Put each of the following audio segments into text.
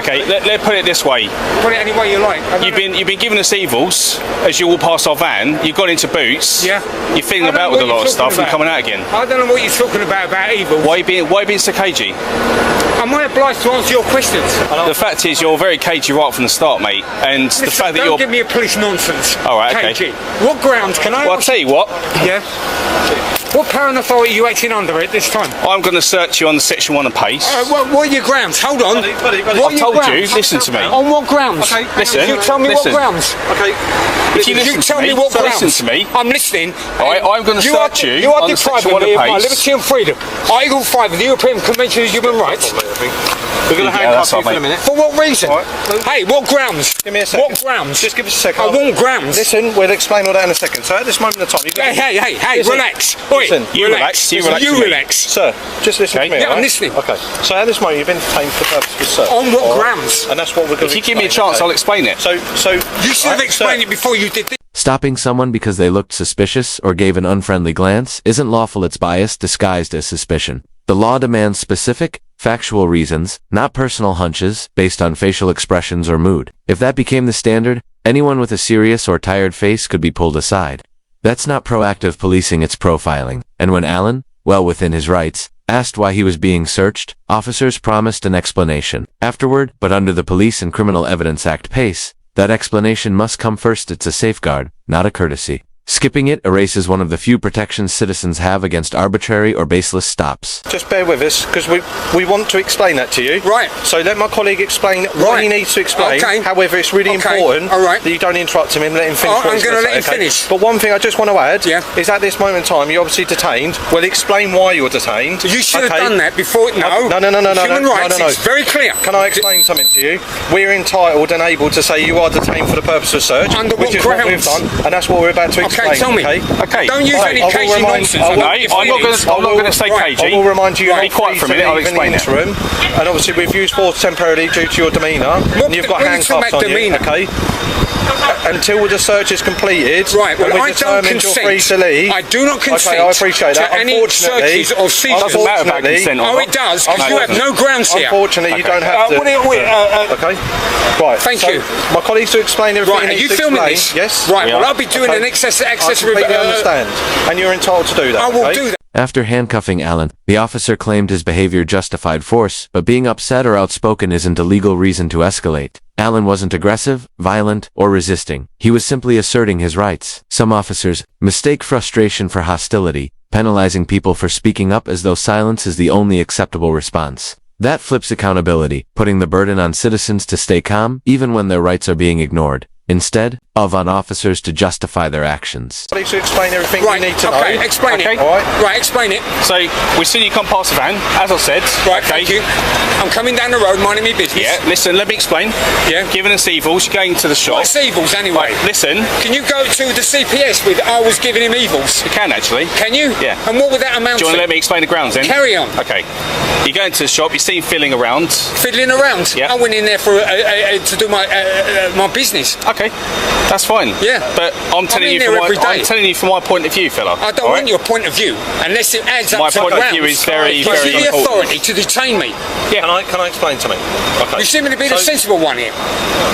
Okay, let's put it this way. Put it any way you like. You've been giving us evils as you walk past our van. You've gone into Boots. Yeah. You're feeling about with a lot of stuff and coming out again. I don't know what you're talking about evil. Why are you being so cagey? Am I obliged to answer your questions? The fact is, you're very cagey right from the start, mate. And Listen, the fact that don't give me a police nonsense. All right, okay. Cagey. What grounds can I? Well, I'll tell you what. Yeah. What power and authority are you acting under at this time? I'm going to search you on the Section 1 of PACE. What are your grounds? Hold on. I've told you. Listen to me. On what grounds? Okay, listen. You tell me listen. what grounds. Okay. If you tell me what grounds. Listen to me. I'm listening. All right, I'm going to search you. You are on the Section 1 of depriving me of my PACE. liberty and freedom. Article 5 of the European Convention of Human Rights. We're going to handcuff you for a minute. For what reason? Right. Hey, what grounds? Give me a second. What grounds? Just give us a second. I want grounds. Listen, we'll explain all that in a second. So at this moment in time, Hey, listen, relax. Listen, you relax. You relax. Sir, just listen to me. Yeah, right? I'm listening. Okay. So at this moment, you've been detained for the purpose of search. On what grounds? And that's what we're going to. If you give me a chance, I'll explain it. So you should have explained it before you did this. Stopping someone because they looked suspicious or gave an unfriendly glance isn't lawful. It's bias disguised as suspicion. The law demands specific, factual reasons, not personal hunches based on facial expressions or mood. If that became the standard, anyone with a serious or tired face could be pulled aside. That's not proactive policing, it's profiling. And when Alan, well within his rights, asked why he was being searched, officers promised an explanation afterward, but under the Police and Criminal Evidence Act PACE, that explanation must come first. It's a safeguard, not a courtesy. Skipping it erases one of the few protections citizens have against arbitrary or baseless stops. just bear with us, because we want to explain that to you. Right. So let my colleague explain what he needs to explain. Okay. However, it's really important that you don't interrupt him and let him finish. I'm going to let him finish. But one thing I just want to add is at this moment in time, you're obviously detained. Well, explain why you're detained. You should have done that before. No. Human rights. It's very clear. Can I explain something to you? We're entitled and able to say you are detained for the purpose of search. Under which is what we've done, and that's what we're about to explain. Okay, tell me. Okay. Don't use any cagey nonsense. I'm not going to say cagey. I will remind you. Be quiet for a minute. I'll explain it. And obviously, we've used force temporarily due to your demeanour. And you've got handcuffs on you. Okay. Until the search is completed, right? Well, I don't consent. You're free to leave. I do not consent. Okay, I appreciate that. To any searches or seizures. Doesn't matter about consent. Oh, it does. Because you have no grounds here. Unfortunately, you don't have to. Okay. Right. Thank you. My colleagues to explain everything. Right. Are you filming this? Yes. Right. Well, I'll be doing an excess. I completely understand, and you're entitled to do that. I will do that. After handcuffing Alan, the officer claimed his behavior justified force, but being upset or outspoken isn't a legal reason to escalate. Alan wasn't aggressive, violent, or resisting. He was simply asserting his rights. Some officers mistake frustration for hostility, penalizing people for speaking up as though silence is the only acceptable response. That flips accountability, putting the burden on citizens to stay calm even when their rights are being ignored, instead of on officers to justify their actions. To explain everything you need to know. Okay, explain it. All right. Right, explain it. So we've seen you come past the van, as I said. Right, thank you. I'm coming down the road, minding my business. Yeah, listen, let me explain. Yeah. Giving us evils, you're going to the shop. What's evils anyway? Right, listen. Can you go to the CPS with I was giving him evils? You can actually. Can you? Yeah. And what would that amount to? Do you want to let me explain the grounds then? Carry on. Okay. You go into the shop, you see him fiddling around. Fiddling around? Yeah. I went in there for to do my business. Okay. That's fine. Yeah. But I'm telling you from my point of view, fella. I don't want your point of view unless it adds up my to point grounds. of view is very, Gives very you the important. authority to detain me. Yeah. Can I explain something? Okay. You seem to be the sensible one here.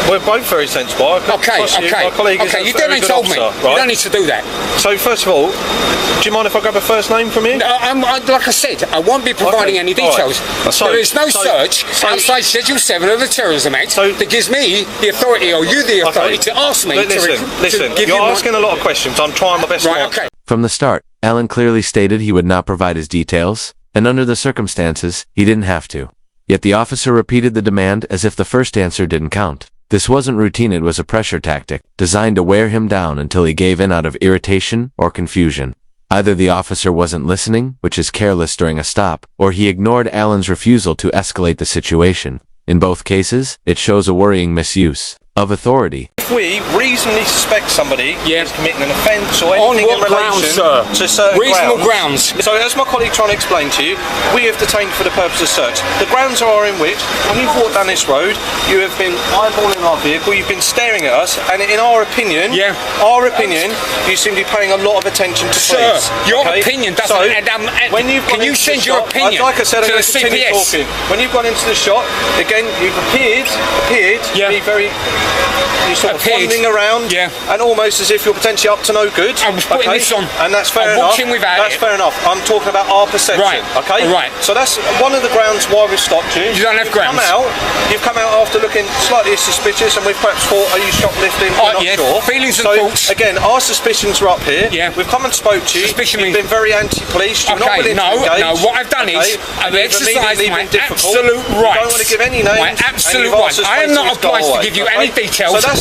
We're both very sensible. Okay. My colleague is you a very don't good told me. officer, You right? don't need to do that. So first of all, do you mind if I grab a first name from you? Like I said, I won't be providing any details. So- there is no so- search outside Schedule 7 of the Terrorism Act that gives me the authority, or you the authority, to ask me Listen, to give you're you asking a lot of questions. I'm trying my best to Right, answer. okay. From the start, Alan clearly stated he would not provide his details, and under the circumstances, he didn't have to. Yet the officer repeated the demand as if the first answer didn't count. This wasn't routine, it was a pressure tactic, designed to wear him down until he gave in out of irritation or confusion. Either the officer wasn't listening, which is careless during a stop, or he ignored Alan's refusal to escalate the situation. In both cases, it shows a worrying misuse of authority. if we reasonably suspect somebody is committing an offence or on anything in what grounds, relation sir? to certain Reasonable grounds. So as my colleague trying to explain to you, we have detained for the purpose of search. The grounds are in which, when you've walked down this road, you have been eyeballing our vehicle, you've been staring at us, and in our opinion, you seem to be paying a lot of attention to police. Sir, your opinion doesn't... can you send your opinion like I said, I'm to going the to continue CPS? talking. When you've gone into the shop, again, you've appeared to be very... You're sort of wandering around, and almost as if you're potentially up to no good. I was putting this on. And that's fair enough. That's fair enough. I'm talking about our perception. Okay. Right. So that's one of the grounds why we've stopped you. You don't have grounds. You've come out after looking slightly suspicious, and we've perhaps thought, are you shoplifting? We're not sure. Feelings and thoughts. Again, our suspicions are up here. Yeah. We've come and spoke to you. You've been very anti-police. You're not willing to engage. No. What I've done is I've exercised my absolute right. You don't want to give any names. My absolute right. I am not obliged to give you any details under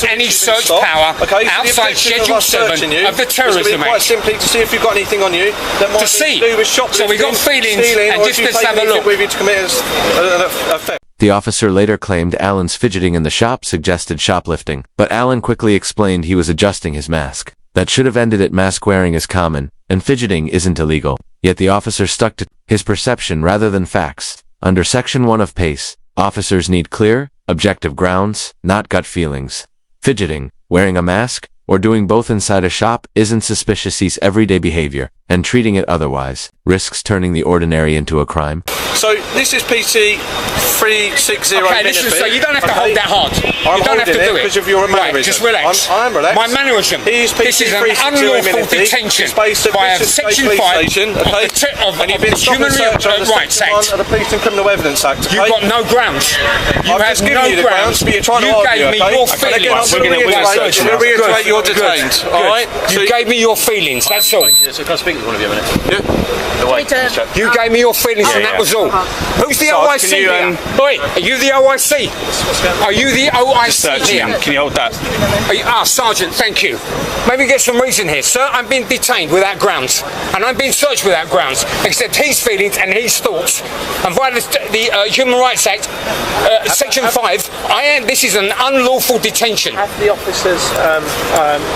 any search power outside Schedule 7 of the Terrorism Act. Quite simply to see if you've got anything on you that might be to do with shoplifting, so we got feelings, stealing, and just let's have a look. The officer later claimed Alan's fidgeting in the shop suggested shoplifting, but Alan quickly explained he was adjusting his mask. That should have ended it. Mask wearing is common, and fidgeting isn't illegal. Yet the officer stuck to his perception rather than facts. Under Section 1 of PACE, officers need clear, objective grounds, not gut feelings. Fidgeting, wearing a mask, or doing both inside a shop isn't suspicious. He's everyday behavior, and treating it otherwise risks turning the ordinary into a crime. So this is PT 360. Okay, listen, so you don't have to hold that hard. You don't have to do it. Because of your mannerism. Right, just relax. I'm relaxed. My mannerism. This is an unlawful detention by Section 5 of the Human Rights Act. Of the Police and Criminal Evidence Act. You've got no grounds. You have no grounds. But you're trying to argue. You gave me your feelings. I'm going to reiterate you're detained. Alright? You gave me your feelings, that's all. So can I speak to one of you a minute? You gave me your feelings and that was all. Who's the OIC here? Oi, are you the OIC? Are you the OIC here? Can you hold that? Sergeant, thank you. Maybe get some reason here. Sir, I'm being detained without grounds. And I'm being searched without grounds. Except his feelings and his thoughts. And via the Human Rights Act, Section 5, this is an unlawful detention. Have the officers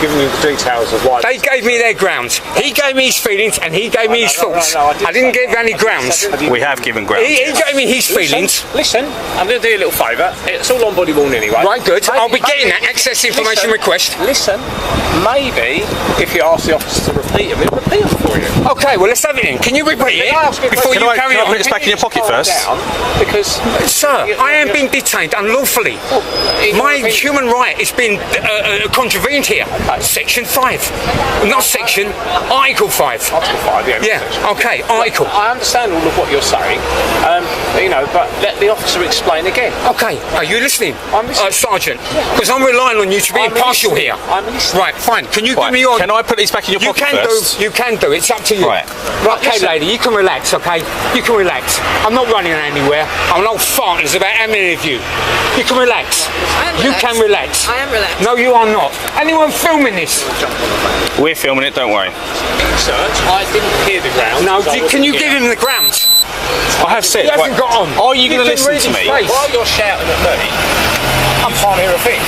given you the details of why? They gave me their grounds. He gave me his feelings and he gave me his thoughts. I didn't give any grounds. We have given grounds. He gave me his feelings. Listen, I'm going to do you a little favour. It's all on body worn anyway. Right, good. I'll be getting that access information request. Listen, maybe if you ask the officer to repeat them, he'll repeat them for you. Okay, well let's have it in. Can you repeat it before you carry on? Can I put this back in your pocket first? Because, sir, I am being detained unlawfully. My human right is being contravened here. Section 5, not Section, Article 5. Article 5, yeah. Okay, Article. I understand all of what you're saying, but let the officer explain again. Okay, are you listening? I'm listening. Sergeant, because I'm relying on you to be impartial here. I'm listening. Right, fine. Can you give me your... Can I put these back in your pocket first? You can do. It's up to you. Right. Okay, lady, you can relax, okay? You can relax. I'm not running anywhere. I'm an old fart. There's about how many of you? You can relax. You can relax. I am relaxed. No, you are not. Anyone filming this? We're filming it, don't worry. Search. I didn't hear the grounds. No, can you give him the grounds? I have said. He hasn't got on. Are you going to listen to me? While you're shouting at me, I can't hear a thing.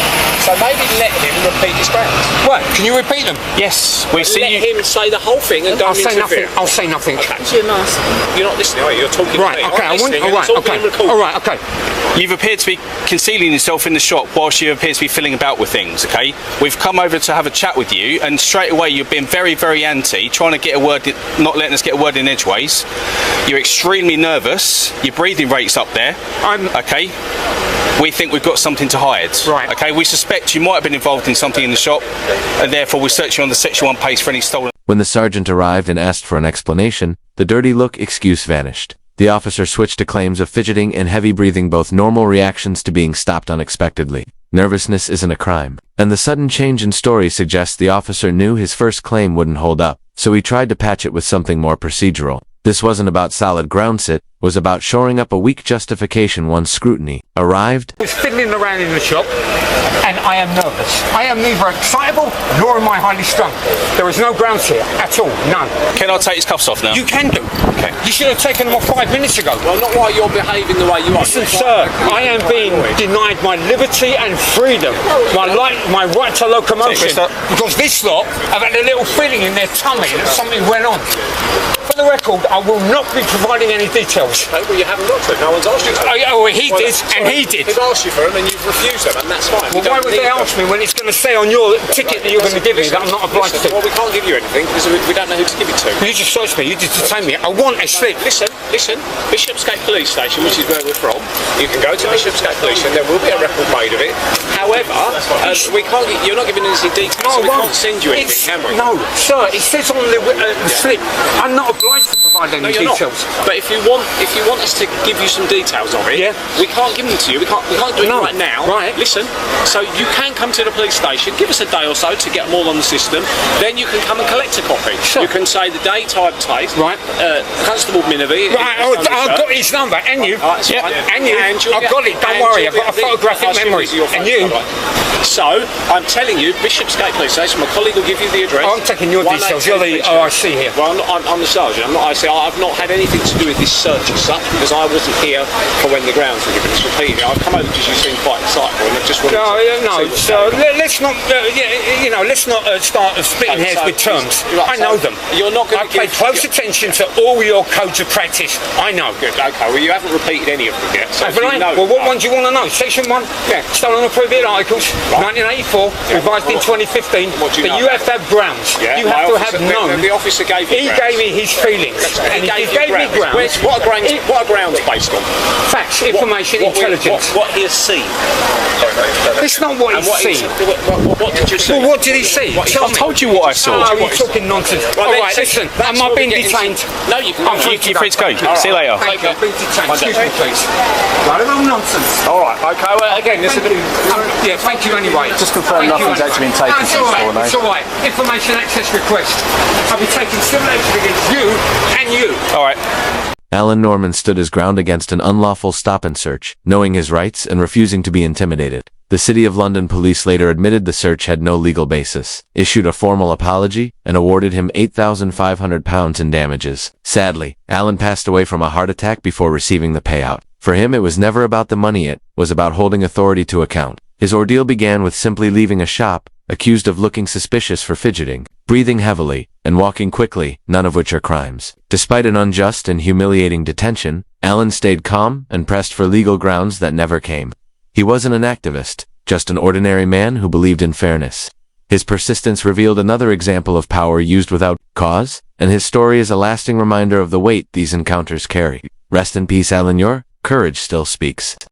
So maybe let him repeat his grounds. What? Can you repeat them? Yes. We see let him say the whole thing and don't interfere. I'll say nothing. Okay. It's your mask. You're not listening, are you? You're talking right, to me. Okay, all right, okay. You've appeared to be concealing yourself in the shop whilst you appear to be filling about with things, okay? We've come over to have a chat with you, and straight away you've been very, very anti, trying to get a word, not letting us get a word in edgeways. You're extremely nervous. Your breathing rate's up there. Okay? We think we've got something to hide. Right. Okay, we suspect you might have been involved in something in the shop, and therefore we search you on the Section 1 PACE for any stolen... When the sergeant arrived and asked for an explanation, the dirty look excuse vanished. The officer switched to claims of fidgeting and heavy breathing, both normal reactions to being stopped unexpectedly. Nervousness isn't a crime, and the sudden change in story suggests the officer knew his first claim wouldn't hold up, so he tried to patch it with something more procedural. This wasn't about solid ground sit, was about shoring up a weak justification once scrutiny arrived. I was fiddling around in the shop, and I am nervous. I am neither excitable nor am I highly strung. There is no grounds here at all, none. Can I take his cuffs off now? You can do. Okay. You should have taken them off 5 minutes ago. Well, not while you're behaving the way you are. Listen, sir, I am being denied my liberty and freedom, my right to locomotion, because this lot have had a little feeling in their tummy that something went on. For the record, I will not be providing any details. Okay, well, you haven't got to. No one's asked you to. He did, and he did. They've asked you for them, and you've refused them, and that's fine. Well, why would they ask me when it's going to say on your ticket that you're going to give me that I'm not obliged to? Well, we can't give you anything because we don't know who to give it to. You just searched me. You just detained me. I want a slip. Listen. Bishopsgate Police Station, which is where we're from. You can go to Bishopsgate Police, and there will be a record made of it. However, we can't. You're not giving us any details, so we can't send you anything, can we? No, sir. It says on the slip. I'm not obliged to provide any details. But if you want us to give you some details of it, we can't give them to you. We can't do it right now. Right. Listen. So you can come to the police station. Give us a day or so to get them all on the system. Then you can come and collect a copy. Sure. You can say the date, time, place. Right. Constable Minavie. Right. I've got his number. And you. And you. I've got it. Don't worry. I've got a photographic memory. And you. So I'm telling you, Bishopsgate Police Station. My colleague will give you the address. I'm taking your details. You're the OIC here. Well, I'm the sergeant. I'm not IC. I've not had anything to do with this search as such because I wasn't here for when the grounds were given. It's repeated. I've come over because you seem quite excitable and I just wanted to... So let's not, let's not start splitting hairs with terms. I know them. You're not going to I pay close attention to all your codes of practice. I know. Good. Okay. Well, you haven't repeated any of them yet. So well, what one do you want to know? Section 1? Yeah. Stolen or prohibited articles. 1984. Revised in 2015. But you have to have grounds. You have to have known. The officer gave He you gave me his feelings. And he gave me grounds. What are grounds based on? Facts, information, intelligence. What he has seen. It's not what he's seen. What did you see? Well, what did he see? I told you what I saw. Oh, you're talking nonsense. All right, listen. Am I being detained? No, you can. You're free to go. See you later. Thank you. I'm being detained. Excuse me, please. Right, no nonsense. All right. Okay. Well, again, this is a bit. Yeah, thank you anyway. Just confirm nothing's actually been taken It's since all right. before, It's all right. Information access request. I'll be taking civil action against you and you. All right. Alan Norman stood his ground against an unlawful stop and search, knowing his rights and refusing to be intimidated. The City of London police later admitted the search had no legal basis, issued a formal apology, and awarded him £8,500 in damages. Sadly, Alan passed away from a heart attack before receiving the payout. For him, it was never about the money, it was about holding authority to account. His ordeal began with simply leaving a shop, accused of looking suspicious for fidgeting, breathing heavily, and walking quickly, none of which are crimes. Despite an unjust and humiliating detention, Alan stayed calm and pressed for legal grounds that never came. He wasn't an activist, just an ordinary man who believed in fairness. His persistence revealed another example of power used without cause, and his story is a lasting reminder of the weight these encounters carry. Rest in peace, Alan. Your courage still speaks.